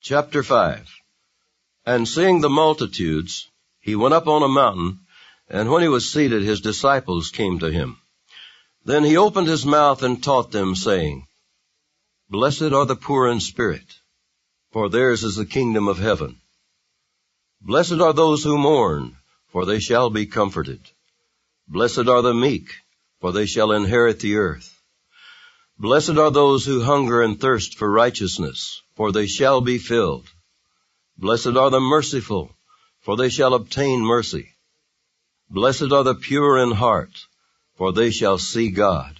Chapter 5. And seeing the multitudes, he went up on a mountain, and when he was seated, his disciples came to him. Then he opened his mouth and taught them, saying, Blessed are the poor in spirit, for theirs is the kingdom of heaven. Blessed are those who mourn, for they shall be comforted. Blessed are the meek, for they shall inherit the earth. Blessed are those who hunger and thirst for righteousness, for they shall be filled. Blessed are the merciful, for they shall obtain mercy. Blessed are the pure in heart, for they shall see God.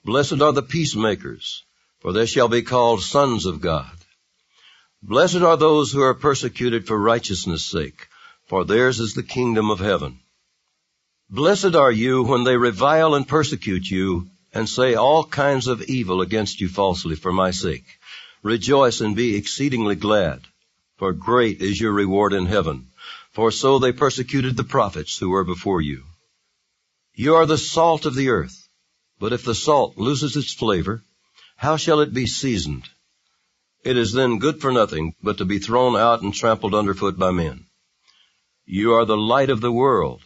Blessed are the peacemakers, for they shall be called sons of God. Blessed are those who are persecuted for righteousness' sake, for theirs is the kingdom of heaven. Blessed are you when they revile and persecute you, and say all kinds of evil against you falsely for my sake. Rejoice and be exceedingly glad, for great is your reward in heaven. For so they persecuted the prophets who were before you. You are the salt of the earth, but if the salt loses its flavor, how shall it be seasoned? It is then good for nothing but to be thrown out and trampled underfoot by men. You are the light of the world.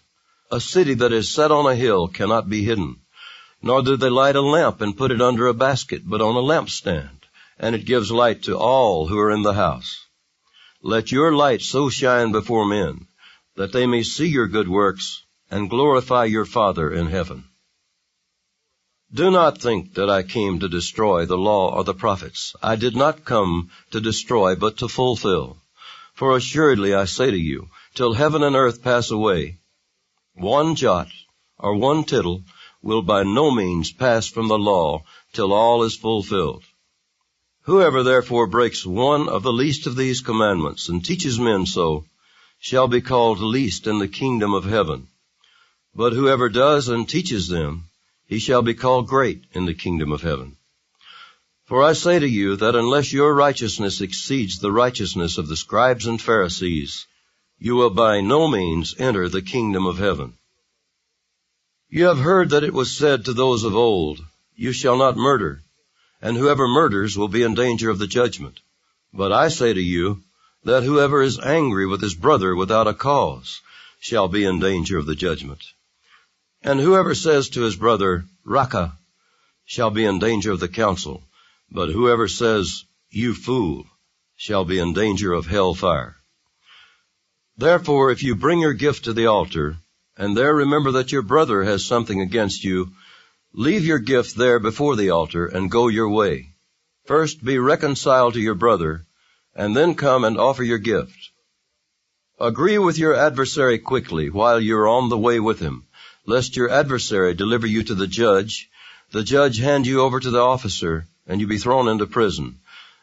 A city that is set on a hill cannot be hidden. Nor do they light a lamp and put it under a basket, but on a lampstand, and it gives light to all who are in the house. Let your light so shine before men, that they may see your good works and glorify your Father in heaven. Do not think that I came to destroy the law or the prophets. I did not come to destroy, but to fulfill. For assuredly I say to you, till heaven and earth pass away, one jot or one tittle will by no means pass from the law till all is fulfilled. Whoever therefore breaks one of the least of these commandments and teaches men so shall be called least in the kingdom of heaven. But whoever does and teaches them, he shall be called great in the kingdom of heaven. For I say to you that unless your righteousness exceeds the righteousness of the scribes and Pharisees, you will by no means enter the kingdom of heaven. You have heard that it was said to those of old, You shall not murder, and whoever murders will be in danger of the judgment. But I say to you that whoever is angry with his brother without a cause shall be in danger of the judgment. And whoever says to his brother, Raka, shall be in danger of the council. But whoever says, You fool, shall be in danger of hell fire. Therefore, if you bring your gift to the altar, and there remember that your brother has something against you, leave your gift there before the altar and go your way. First be reconciled to your brother, and then come and offer your gift. Agree with your adversary quickly while you are on the way with him, lest your adversary deliver you to the judge hand you over to the officer, and you be thrown into prison.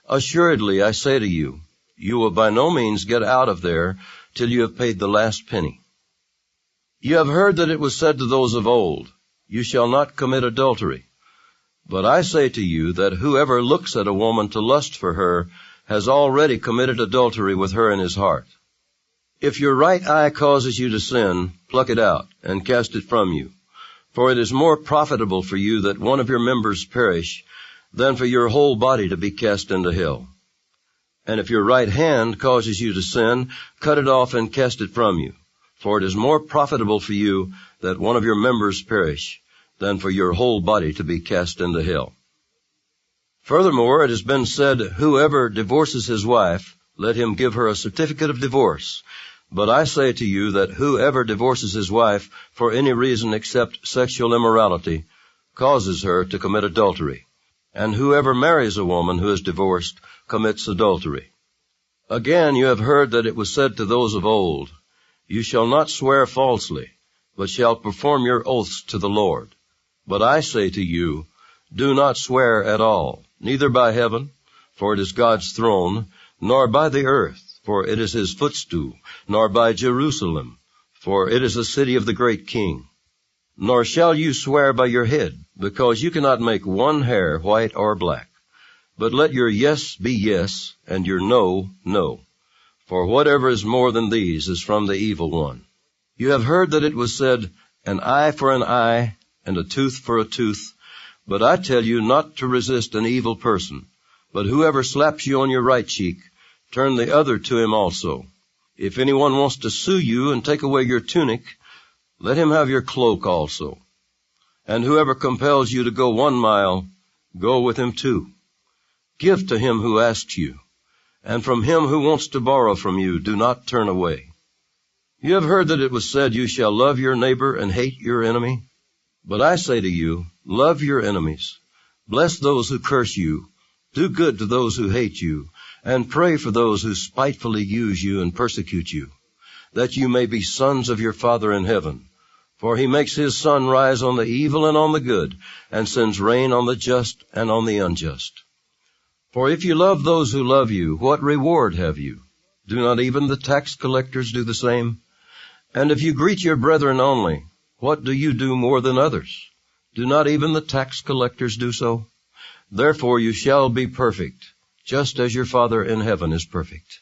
Assuredly, I say to you, you will by no means get out of there till you have paid the last penny. You have heard that it was said to those of old, You shall not commit adultery. But I say to you that whoever looks at a woman to lust for her has already committed adultery with her in his heart. If your right eye causes you to sin, pluck it out and cast it from you. For it is more profitable for you that one of your members perish than for your whole body to be cast into hell. And if your right hand causes you to sin, cut it off and cast it from you. For it is more profitable for you that one of your members perish than for your whole body to be cast into hell. Furthermore, it has been said, Whoever divorces his wife, let him give her a certificate of divorce. But I say to you that whoever divorces his wife for any reason except sexual immorality causes her to commit adultery. And whoever marries a woman who is divorced commits adultery. Again, you have heard that it was said to those of old, You shall not swear falsely, but shall perform your oaths to the Lord. But I say to you, do not swear at all, neither by heaven, for it is God's throne, nor by the earth, for it is his footstool, nor by Jerusalem, for it is the city of the great King. Nor shall you swear by your head, because you cannot make one hair white or black. But let your yes be yes, and your no, no. For whatever is more than these is from the evil one. You have heard that it was said, An eye for an eye, and a tooth for a tooth. But I tell you not to resist an evil person. But whoever slaps you on your right cheek, turn the other to him also. If anyone wants to sue you and take away your tunic, let him have your cloak also. And whoever compels you to go 1 mile, go with him 2. Give to him who asks you, and from him who wants to borrow from you, do not turn away. You have heard that it was said, you shall love your neighbor and hate your enemy. But I say to you, love your enemies, bless those who curse you, do good to those who hate you, and pray for those who spitefully use you and persecute you, that you may be sons of your Father in heaven. For he makes his sun rise on the evil and on the good, and sends rain on the just and on the unjust. For if you love those who love you, what reward have you? Do not even the tax collectors do the same? And if you greet your brethren only, what do you do more than others? Do not even the tax collectors do so? Therefore you shall be perfect, just as your Father in heaven is perfect.